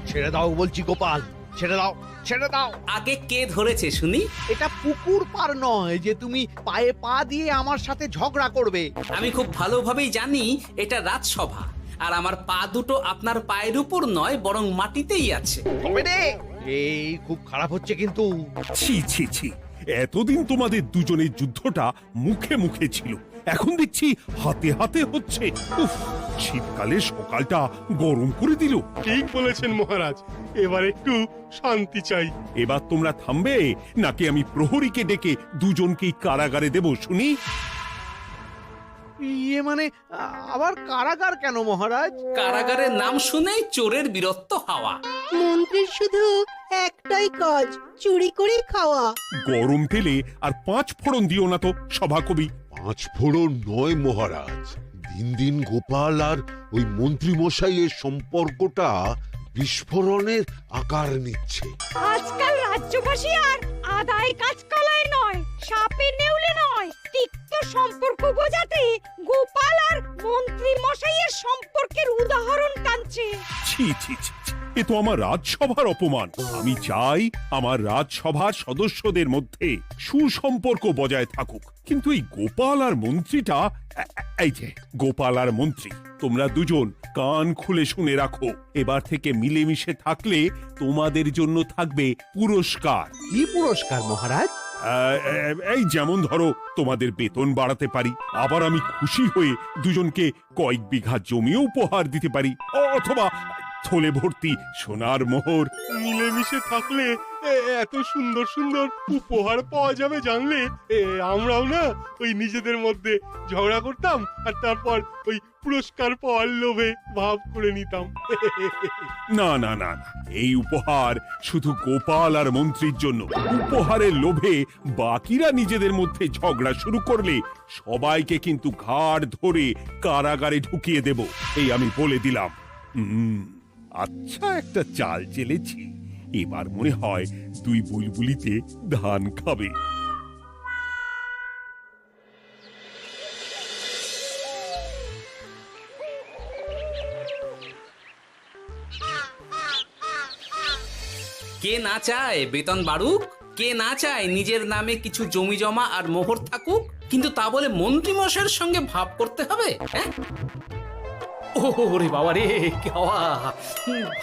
ছেড়ে দাও বলছি গোপাল, ছেড়ে দাও, ছেড়ে দাও। আগে কে ধরেছে শুনি? এটা পুকুর পার নয় যে তুমি পায়ে পা দিয়ে আমার সাথে ঝগড়া করবে। আমি খুব ভালোভাবেই জানি এটা রাজসভা, আর আমার পা দুটো আপনার পায়ের উপর নয় বরং মাটিতেই আছে। হবে রে, এই খুব খারাপ হচ্ছে কিন্তু। ছি ছি ছি, এতদিন তোমাদের দুজনের যুদ্ধটা মুখে মুখে ছিল, এখন দেখছি হাতে হাতে হচ্ছে। উফ, শীতকালে সকালটা গরম করে দিল। ঠিক বলেছেন মহারাজ, এবার একটু শান্তি চাই। এবার তোমরা থামবে নাকি আমি প্রহরীকে ডেকে দুজনকেই কারাগারে দেব শুনি? ইয়ে মানে আবার কারাগার কেন মহারাজ? কারাগারের নাম শুনেই চোরের বীরত্ব হাওয়া। মন্ত্রীর শুধু একটাই কাজ, চুরি করে খাওয়া। গরম তেলে আর 5 ফোড়ন দিও না তো সভাকবি। 5 ফোড়ন নয় মহারাজ, দিন দিন গোপাল আর ওই মন্ত্রী মশাইয়ের সম্পর্কটা বিস্ফোরণের আকার নিচ্ছে। আজকাল রাজ্যবাসী আর আদায় কাজকলায় নয়, সাপে নেউলে নয়, তিক্ত সম্পর্ক বোঝাতে গোপাল আর মন্ত্রী মশাইয়ের সম্পর্কের উদাহরণ টানছে। ছি ছি ছি ছি, এ তো আমার রাজসভার অপমান। আমি চাই আমার রাজসভার সদস্যদের মধ্যে সুসম্পর্ক বজায় থাকুক, কিন্তু এই গোপাল আর মন্ত্রীটা, এই যে গোপাল আর মন্ত্রী, তোমরা দুজন কান খুলে শুনে রাখো, এবার থেকে মিলেমিশে থাকলে তোমাদের জন্য থাকবে পুরস্কার। কি পুরস্কার মহারাজ? এই যেমন ধরো, তোমাদের বেতন বাড়াতে পারি, আবার আমি খুশি হয়ে দুজনকে কয়েক বিঘা জমিও উপহার দিতে পারি, অথবা থলে ভর্তি সোনার মোহর। মিলেমিশে থাকলে এত সুন্দর সুন্দর উপহার পাওয়া যাবে জানলে আমরাও না ওই নিজেদের মধ্যে ঝগড়া করতাম আর তারপর ওই পুরস্কার পাওয়ার লোভে ভাব করে নিতাম। না না না না, এই উপহার শুধু গোপাল আর মন্ত্রীর জন্য। উপহারের লোভে বাকিরা নিজেদের মধ্যে ঝগড়া শুরু করলে সবাইকে কিন্তু ঘাড় ধরে কারাগারে ঢুকিয়ে দেব, এই আমি বলে দিলাম। আচ্ছা, একটা চাল চেলেছি, এবার মনে হয় দুই বুলবুলিতে ধান খাবে। কে না চায় বেতন বাড়ুক? কে না চায় নিজের নামে কিছু জমি জমা আর মোহর থাকুক? কিন্তু তা বলে মন্ত্রী মশাইয়ের সঙ্গে ভাব করতে হবে? হ্যাঁ, ওরে বাবা রে, কেওয়া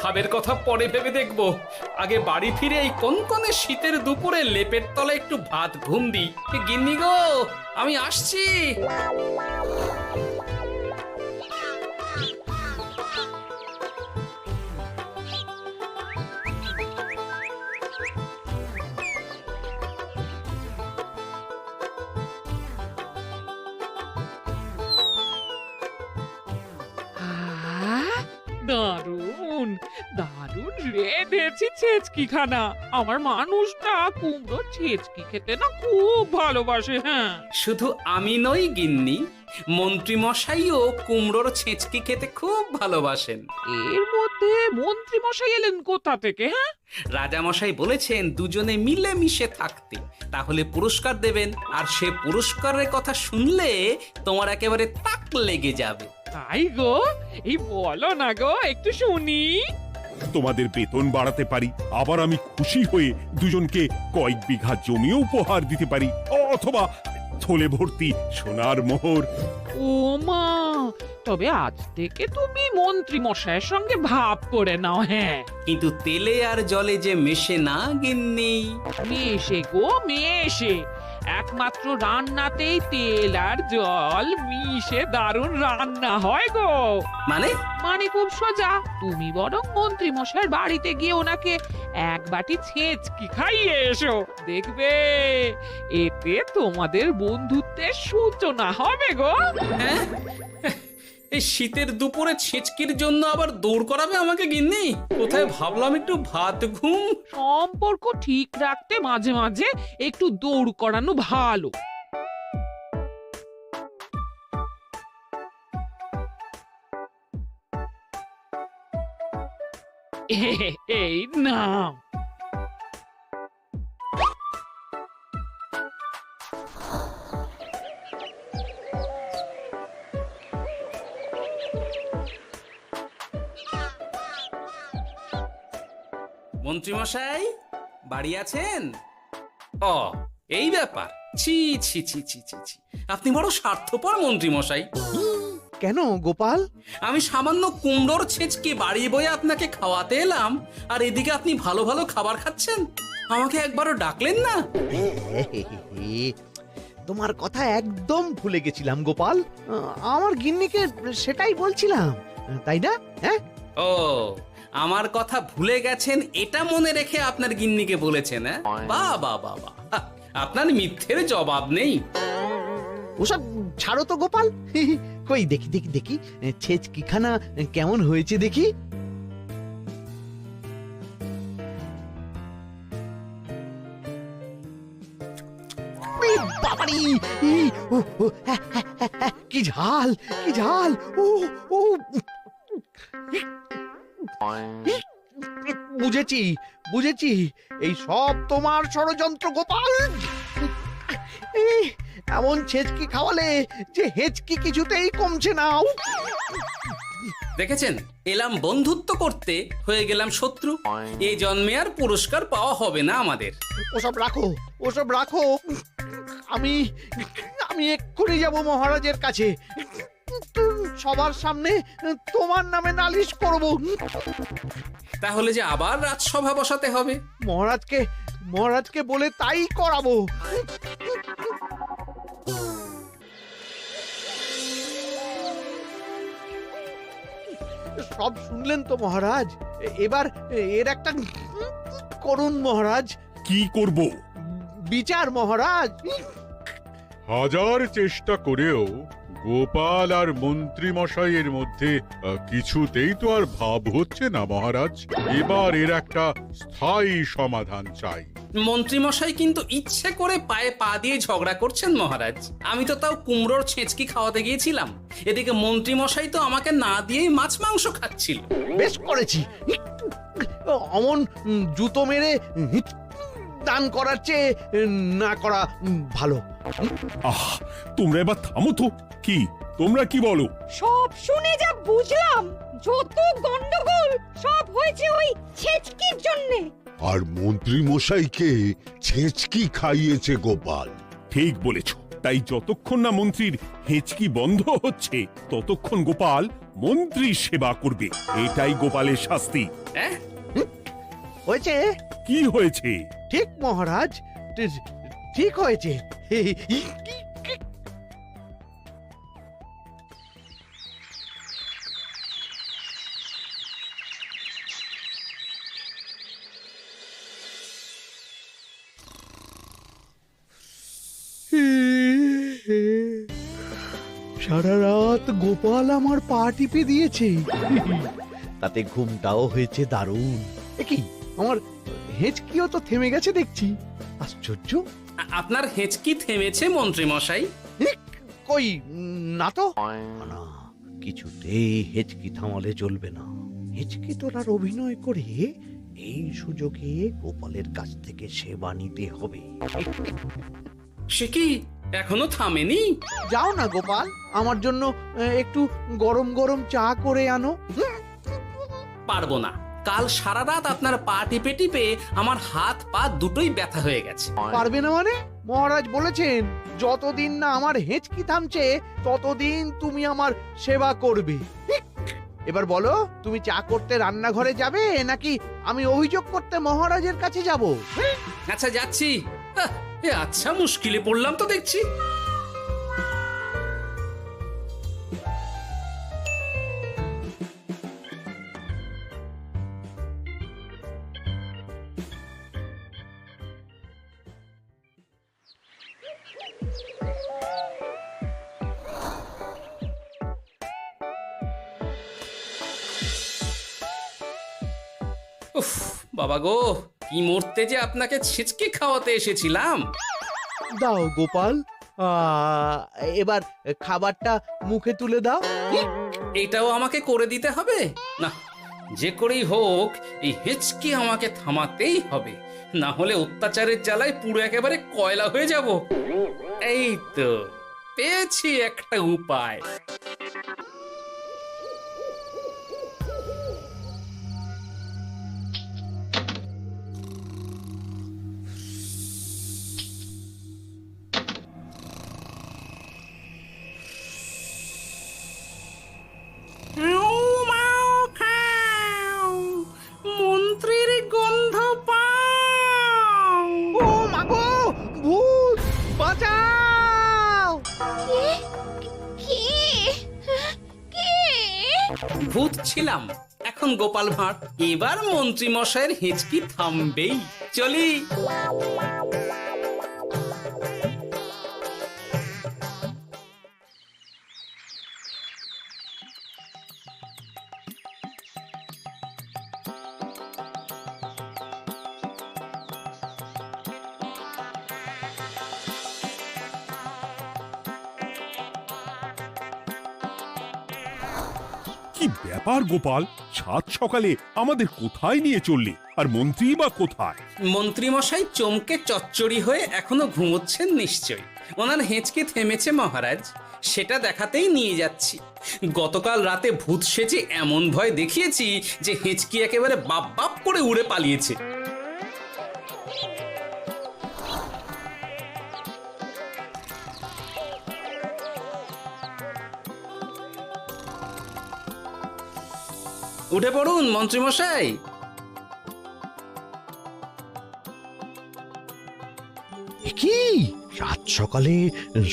ভাবের কথা পরে ভেবে দেখবো। আগে বাড়ি ফিরে এই কনকনে শীতের দুপুরে লেপের তলে একটু ভাত ঘুম দিই। গিন্নি গো, আমি আসছি। দারুণ দারুণ রেঁধেছি ছেচকি খানা। আমার মানুষটা কুমড়ো ছেচকি খেতে না খুব ভালোবাসে। হ্যাঁ, শুধু আমি নই গিন্নি, মন্ত্রী মশাইও কুমড়োর ছেঁচকি খেতে খুব ভালোবাসেন। এর মধ্যে মন্ত্রী মশাই এলেন কোথা থেকে? হ্যাঁ, রাজা মশাই বলেছেন দুজনে মিলে মিশে থাকতে, তাহলে পুরস্কার দেবেন, আর সে পুরস্কারের কথা শুনলে তোমার একেবারে তাক লেগে যাবে। তাই গো, এই বলো না গো, একটু শুনি। তোমাদের বেতন বাড়াতে পারি, আবার আমি খুশি হয়ে দুজনকে কয়েক বিঘা জমিও উপহার দিতে পারি, অথবা থলে ভর্তি সোনার মোহর। ও মা, তবে আজ থেকে তুমি মন্ত্রী মশাইয়ের সঙ্গে ভাব করে নাও। হ্যাঁ, কিন্তু তেলে আর জলে যে মেশে না গিন্নি। মেশে গো মেশে, একমাত্র রান্নাতেই তেল আর জল মিশে দারুণ রান্না হয় গো। মানে? মানে খুব সোজা, তুমি বরং মন্ত্রী মশাইয়ের বাড়িতে গিয়ে ওনাকে এক বাটি ছেঁচকি খাইয়ে এসো, দেখবে এতে তোমাদের বন্ধুত্বের সূচনা হবে গো। হ্যাঁ, এই শীতের দুপুরে ছেঁচকির জন্য আবার দৌড় করাবে আমাকে গিন্নি? কোথায় ভাবলাম একটু ভাত ঘুম। সম্পর্ক ঠিক রাখতে মাঝে মাঝে একটু দৌড় করানো ভালো। এই নাও। মন্ত্রীমশাই বাড়ি আছেন? ও এই ব্যাপার, ছি ছি ছি ছি ছি ছি, আপনি বড় স্বার্থপর মন্ত্রীমশাই। কেন গোপাল? আমি সামান্য কুমড়োর ছেঁচকে বাড়ি বয়ে আপনাকে খাওয়াতে এলাম, আর এদিকে আপনি ভালো ভালো খাবার খাচ্ছেন, আমাকে একবারও ডাকলেন না। তোমার কথা একদম ভুলে গেছিলাম গোপাল। আমার গিন্নিকে সেটাই বলছিলাম, তাই না? হ্যাঁ, ও আমার কথা ভুলে গেছেন এটা মনে রেখে আপনার গিন্নিকে বলেছেন? বাহ বাহ বাহ বাহ, আপনার মিথ্যের জবাব নেই। ওসব ছাড়ো তো গোপাল। কই দেখি দেখি দেখি ছেচকিখানা কেমন হয়েছে দেখি। বাবারি, কি ঝাল, কি ঝাল! ও ও, বুঝেছি বুঝেছি, এই সব তোমার ষড়যন্ত্র গোপাল। এমন ছেচকি খাওয়ালে যে হেঁচকি কিছুতেই কমছে না। দেখেছেন, এলাম বন্ধুত্ব করতে, হয়ে গেলাম শত্রু। এই জন্মে আর পুরস্কার পাওয়া হবে না আমাদের। ওসব রাখো, ওসব রাখো। আমি আমি এক্ষুনি যাব মহারাজের কাছে, সবার সামনে তোমার নামে নালিশ করব। তাহলে যে আবার রাজসভা বসাতে হবে। মহারাজকে বলে তাই করাবো। সব শুনলেন তো মহারাজ, এবার এর একটা করুন মহারাজ। কি করব? বিচার মহারাজ। হাজার চেষ্টা করেও গোপাল আর মন্ত্রী মশাইয়ের মধ্যে কিছুতেই তো আর ভাব হচ্ছে না মহারাজ। এবার এর একটা স্থায়ী সমাধান চাই। মন্ত্রীমশাই কিন্তু ইচ্ছে করে পায়ে পা দিয়ে ঝগড়া করছেন মহারাজ। আমি তো তাও কুমড়োর ছেঁচকি খাওয়াতে গিয়েছিলাম, এদিকে মন্ত্রীমশাই তো আমাকে না দিয়েই মাছ মাংস খাচ্ছিল। বেশ করেছি, অমন জুতো মেরে দান করার চেয়ে না করা ভালো। আহ, তোমরা এবার থামো তো। কি তোমরা কি বলো? সব শুনে যা বুঝলাম, যত গন্ডগোল সব হয়েছে ওই ছেচকির জন্যে। আর মন্ত্রী মশাইকে ছেঁচকি খাইয়েছে গোপাল। ঠিক বলেছ। তাই যতক্ষণ না মন্ত্রীর হেঁচকি বন্ধ হচ্ছে ততক্ষণ গোপাল মন্ত্রীর সেবা করবে। এটাই গোপালের শাস্তি। হ্যাঁ, হয়েছে? কি হয়েছে? ঠিক মহারাজ, ঠিক হয়েছে। সারা রাত গোপাল আমার পা টিপে দিয়েছে, তাতে ঘুমটাও হয়েছে দারুণ। কি আমার হেঁচকিও তো থেমে গেছে দেখছি, আশ্চর্য। আপনার হেঁচকি থেমেছে মন্ত্রীমশাই? কই না তো। না, কিছুতেই হেঁচকি থামালে চলবে না। হেঁচকি তোলার অভিনয় করে এই সুযোগে গোপালের কাছ থেকে সেবা নিতে হবে। সে কি এখনো থামেনি? যাও না গোপাল, আমার জন্য একটু গরম গরম চা করে আনো। পারবো না, কাল সারা রাত আপনার পা টিপে টিপে আমার হাত পা দুটোই ব্যথা হয়ে গেছে। পারবে না মানে? মহারাজ বলেছেন যতদিন না আমার হেঁচকি থামছে ততদিন তুমি আমার সেবা করবে। এবার বলো, তুমি চা করতে রান্নাঘরে যাবে নাকি আমি অভিযোগ করতে মহারাজের কাছে যাব? আচ্ছা যাচ্ছি। আচ্ছা, মুশকিলে পড়লাম তো দেখছি। উফ বাবা গো, কি মরতে যে আপনাকে ছেচকে খাওয়াতে এসেছিলাম। দাও গোপাল, এবার খাবারটা মুখে তুলে দাও। এটাও আমাকে করে দিতে হবে? না, যে করেই হোক এই হেঁচকি আমাকে থামাতেই হবে, না হলে অত্যাচারের জ্বালায় পুরো একেবারে কয়লা হয়ে যাব। এই তো পেয়েছি একটা উপায়। ভূত ছিলাম, এখন গোপাল ভাঁড়। এবার মন্ত্রী মশাইয়ের হেঁচকি থামবেই। চলি। কি ব্যাপার গোপাল, সাত সকালে আমাদের কোথায় নিয়ে চললি? আর মন্ত্রী বা কোথায়? মন্ত্রী মশাই চমকে চচ্চড়ি হয়ে এখনো ঘুমোচ্ছেন নিশ্চয়ই। ওনার হেঁচকি থেমেছে মহারাজ, সেটা দেখাতেই নিয়ে যাচ্ছি। গতকাল রাতে ভূত সেজে এমন ভয় দেখিয়েছি যে হেঁচকি একেবারে বাপ বাপ করে উড়ে পালিয়েছে। উঠে পড়ুন মন্ত্রী মশাই। কি সাত সকালে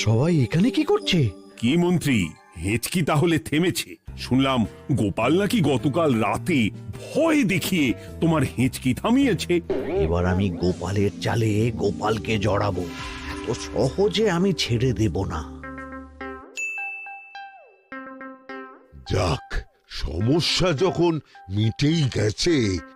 সবাই এখানে কি করছে? কি মন্ত্রী, হেঁচকি তাহলে থেমেছে? শুনলাম গোপাল নাকি গতকাল রাতে ভয় দেখিয়ে তোমার হেঁচকি থামিয়েছে। এবার আমি গোপালের চালে গোপালকে জড়াবো, এত সহজে আমি ছেড়ে দেব না। যাক, সমস্যা যখন মিটেই গেছে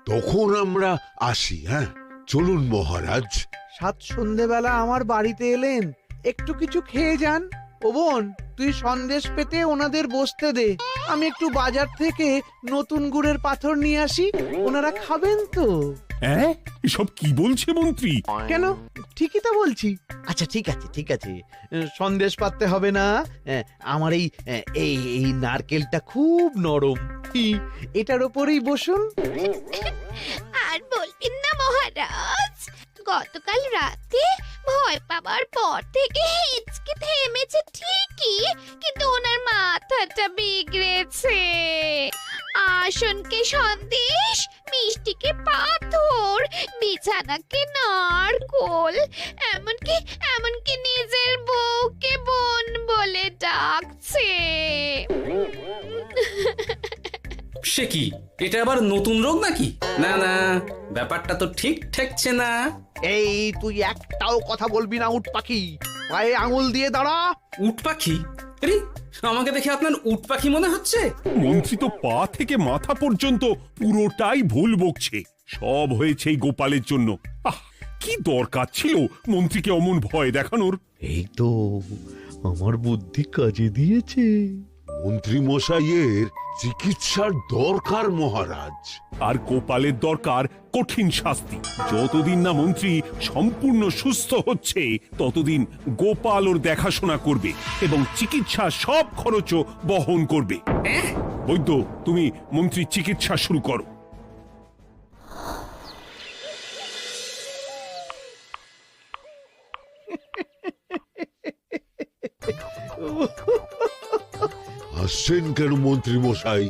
তখন আমরা আসি। হ্যাঁ, চলুন মহারাজ। সাত সন্ধেবেলা আমার বাড়িতে এলেন, একটু কিছু খেয়ে যান। ও বোন, তুই সন্দেশ পেতে ওনাদের বসতে দে, আমি একটু বাজার থেকে নতুন গুড়ের পাথর নিয়ে আসি, ওনারা খাবেন তো। হ্যাঁ, এসব কি বলছে মন্ত্রী? কেন, ঠিকই তো বলছি। আচ্ছা ঠিক আছে ঠিক আছে, সন্দেশ পাততে হবে না। আমার এই এই এই নারকেলটা খুব নরম, এটার ওপরেই বসুন। আর বলবেন না মহারাজ, গতকাল রাতে ভয় পাবার পর থেকে হেঁচকি থেমেছে ঠিকই, কিন্তু ওনার মাথাটা বিগড়েছে। আসনকে সন্দেশ, মিষ্টিকে পাথর, বিছানাকে নারকোল, এমনকি এমনকি নিজের বউকে বোন বলে ডাকছে। সে কি, এটা আবার নতুন রোগ নাকি? না না, ব্যাপারটা তো ঠিক ঠেকছে না। এই তুই একটাও কথা বলবি না উট পাখি, পায়ে আঙুল দিয়ে দাঁড়া। উট পাখি? আরে, আমাকে দেখে আপনার উট পাখি মনে হচ্ছে? মন্ত্রী তো পা থেকে মাথা পর্যন্ত পুরোটাই ভুল বকছে। সব হয়েছে এই গোপালের জন্য। আহ, কি দরকার ছিল মন্ত্রীকে অমন ভয় দেখানোর? এই তো আমার বুদ্ধি কাজে দিয়েছে। মন্ত্রী মশাইয়ের চিকিৎসার দরকার মহারাজ। আর গোপালের দরকার কঠিন শাস্তি। যতদিন না মন্ত্রী সম্পূর্ণ সুস্থ হচ্ছে ততদিন গোপাল ওর দেখাশোনা করবে এবং চিকিৎসা সব খরচও বহন করবে। বৈদ্য, তুমি মন্ত্রীর চিকিৎসা শুরু করো। হাসছেন কেন মন্ত্রী মশাই?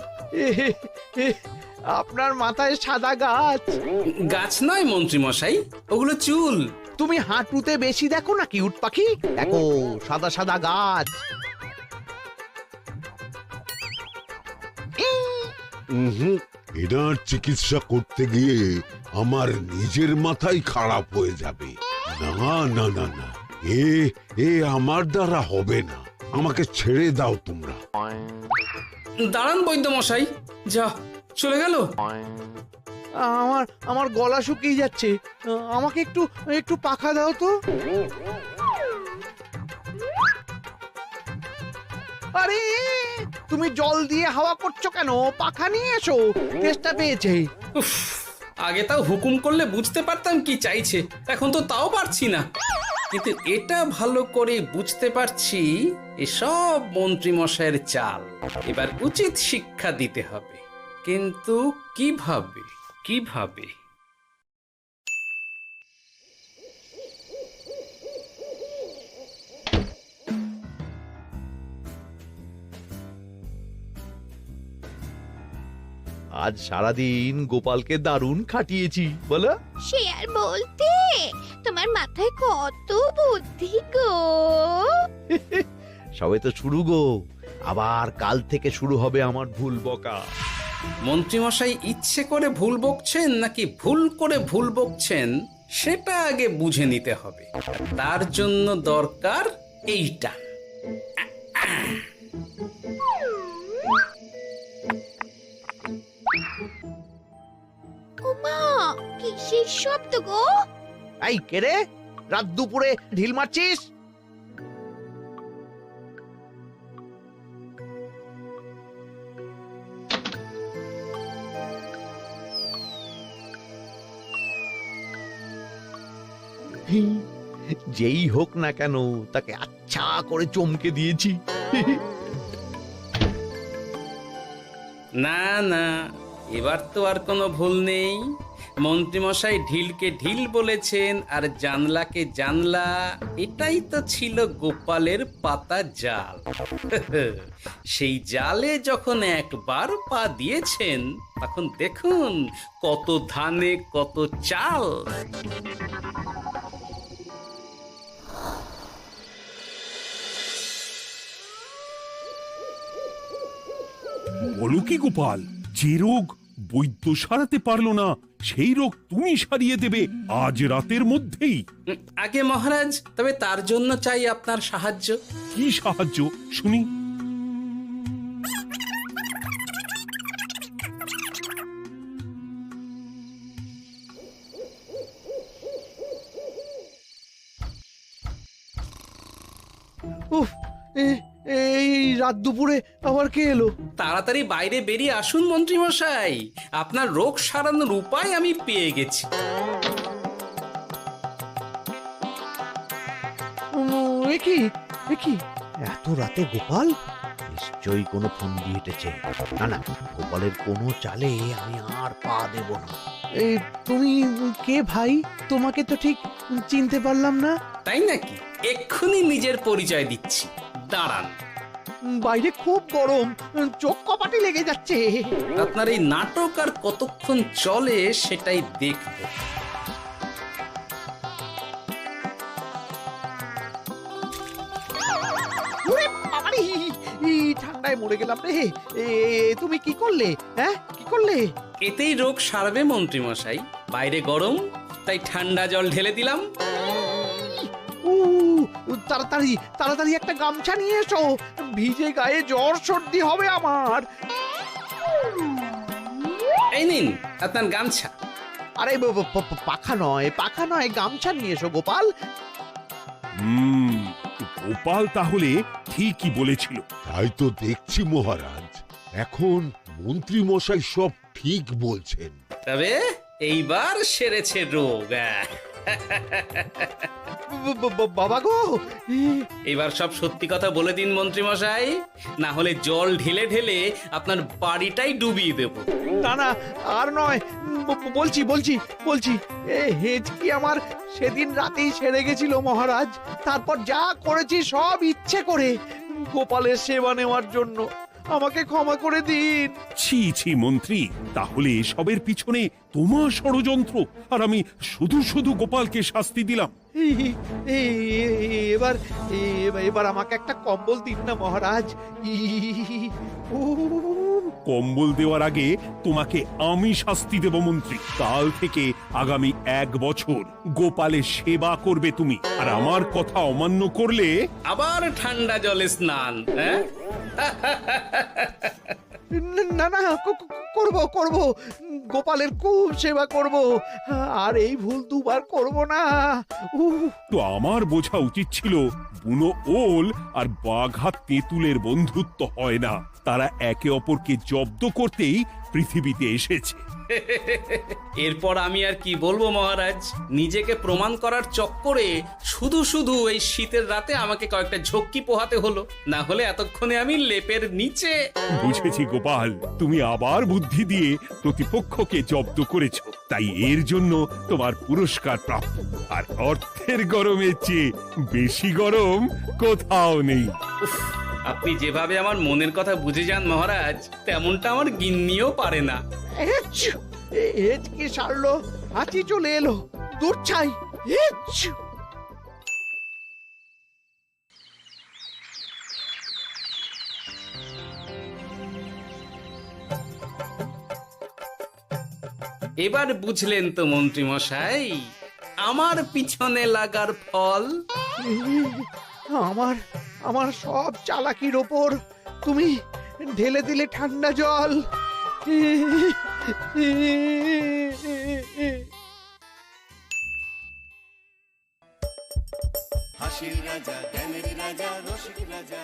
আপনার মাথায় সাদা গাছ। গাছ নয় মন্ত্রী মশাই, ওগুলো চুল। তুমি হাঁটুতে বেশি দেখো নাকি উট পাখি? দেখো সাদা সাদা গাছ। এনার চিকিৎসা করতে গিয়ে আমার নিজের মাথাই খারাপ হয়ে যাবে। না না না না, এ আমার দ্বারা হবে না। আমাকে ছেড়ে দাও তোমরা। দাঁড়ান বৈদ্য মশাই, যা চলে গেল। আমার আমার গলা শুকিয়ে যাচ্ছে, আমাকে একটু একটু পাখা দাও তো। আরে তুমি জল দিয়ে হাওয়া করছো কেন? পাখা নিয়ে এসো, তেষ্টা পেয়েছে। উফ, আগে তাও হুকুম করলে বুঝতে পারতাম কি চাইছে, এখন তো তাও পারছি না। কিন্তু এটা ভালো করে বুঝতে পারছি এসব মন্ত্রী মশাইয়ের চাল। এবার উচিত শিক্ষা দিতে হবে, কিন্তু কিভাবে কিভাবে? আজ সারাদিন গোপালকে দারুণ খাটিয়েছি বলো। সে আর বলতে, তোমার মাথায় কত বুদ্ধি গো। সবে তো শুরু গো, আবার কাল থেকে শুরু হবে আমার ভুল বকা। মন্ত্রীমশাই ইচ্ছে করে ভুল বকছেন নাকি ভুল করে ভুল বকছেন সেটা আগে বুঝে নিতে হবে। আর তার জন্য দরকার এইটা। ওমা কিসের শব্দ গো? এই কে রে, রাত দুপুরে ঢিল মারছিস? যেই হোক না কেন তাকে আচ্ছা করে চমকে দিয়েছি। না না, এবার তো আর কোনো ভুল নেই। মন্ত্রীমশাই ঢিলকে ঢিল বলেছেন আর জানলাকে জানলা, এটাই তো ছিল গোপালের পাতা জাল। সেই জালে যখন একবার পা দিয়েছেন তখন দেখুন কত ধানে কত চাল। বলো কি গোপাল, যে রোগ বৈদ্য সারাতে পারলো না সেই রোগ তুমি সারিয়ে দেবে আজ রাতের মধ্যেই? আগে মহারাজ, তবে তার জন্য চাই আপনার সাহায্য। কি সাহায্য শুনি? উফ, এই রাত দুপুরে আবার কে এলো? তাড়াতাড়ি বাইরে বেরিয়ে আসুন মন্ত্রীমশাই, আপনার রোগ সারানোর উপায় আমি পেয়ে গেছি। কি এত রাতে গোপাল? নিশ্চয়ই কোনো ফোন দিয়ে হেঁটেছে। না না, গোপালের কোনো চালে আমি আর পা দেব না। তুমি কে ভাই? তোমাকে তো ঠিক চিনতে পারলাম না। তাই নাকি? এক্ষুনি নিজের পরিচয় দিচ্ছি, দাঁড়ান। বাইরে খুব গরম, চোখ কপাটি লেগে যাচ্ছে। আপনার এই নাটক আর কতক্ষণ চলে সেটাই দেখব। ঠান্ডায় মরে গেলাম রে। তুমি কি করলে? হ্যাঁ, কি করলে? এতেই রোগ সারবে মন্ত্রীমশাই। বাইরে গরম, তাই ঠান্ডা জল ঢেলে দিলাম। তাড়াতাড়ি তাড়াতাড়ি একটা গামছা নিয়ে এসো, ভিজে গায়ে জ্বর সর্দি হবে আমার। এই নিন আপনার গামছা। আরে পাখা নয়, পাখা নয়, গামছা নিয়ে এসো গোপাল। গোপাল তাহলে ঠিকই বলেছিল। তাই তো দেখছি মহারাজ, এখন মন্ত্রী মশাই সব ঠিক বলছেন। তবে এইবার সেরেছে রোগ। বাবা গো, এবার সব সত্যি কথা বলে দিন মন্ত্রীমশাই, না হলে জল ঢেলে ঢেলে আপনার বাড়িটাই ডুবিয়ে দেব। না না, আর নয়, বলছি বলছি বলছি হেঁচকি আমার সেদিন রাতেই সেরে গেছিল মহারাজ। তারপর যা করেছি সব ইচ্ছে করে, গোপালের সেবা নেওয়ার জন্য। আমাকে ক্ষমা করে দিন। ছি ছি মন্ত্রী, তাহলে এসবের পিছনে তোমার ষড়যন্ত্র, আর আমি শুধু শুধু গোপালকে শাস্তি দিলাম। এবার এবার আমাকে একটা কম্বল দিন না মহারাজ। কম্বল দেওয়ার আগে তোমাকে আমি শাস্তি দেব মন্ত্রী। কাল থেকে আগামী 1 বছর গোপালের সেবা করবে তুমি, আর আমার কথা অমান্য করলে আবার ঠান্ডা জলে স্নান। হ্যাঁ, না না, করব করব, গোপালের খুব সেবা করব, আর এই ভুল দুবার করব না। তো আমার বোঝা উচিত ছিল বুনো ওল আর বাঘা তেঁতুলের বন্ধুত্ব হয় না, তারা একে অপরকে জব্দ করতেই পৃথিবীতে এসেছে। এরপর আমি আর কি বলবো মহারাজ, নিজেকে প্রমাণ করার চক্করে শুধু শুধু এই শীতের রাতে আমাকে কয়েকটা ঝক্কি পোহাতে হলো, না হলে এতক্ষণে আমি লেপের নিচে। বুঝেছি গোপাল, তুমি আবার বুদ্ধি দিয়ে প্রতিপক্ষকে জব্দ করেছো, তাই এর জন্য তোমার পুরস্কার প্রাপ্ত। আর অর্থের গরমের চেয়ে বেশি গরম কোথাও নেই। আপনি যেভাবে আমার মনের কথা বুঝে যান মহারাজ, তেমনটা আমার গিন্নিও পারে না। হেঁচকি সারলো, হাঁচি চলে এলো, দূর ছাই। এবার বুঝলেন তো মন্ত্রী মশাই আমার পিছনে লাগার ফল। আমার আমার সব চালাকির ওপর তুমি ঢেলে দিলে ঠান্ডা জল। হাসির রাজা জ্ঞানের রাজা রসিক রাজা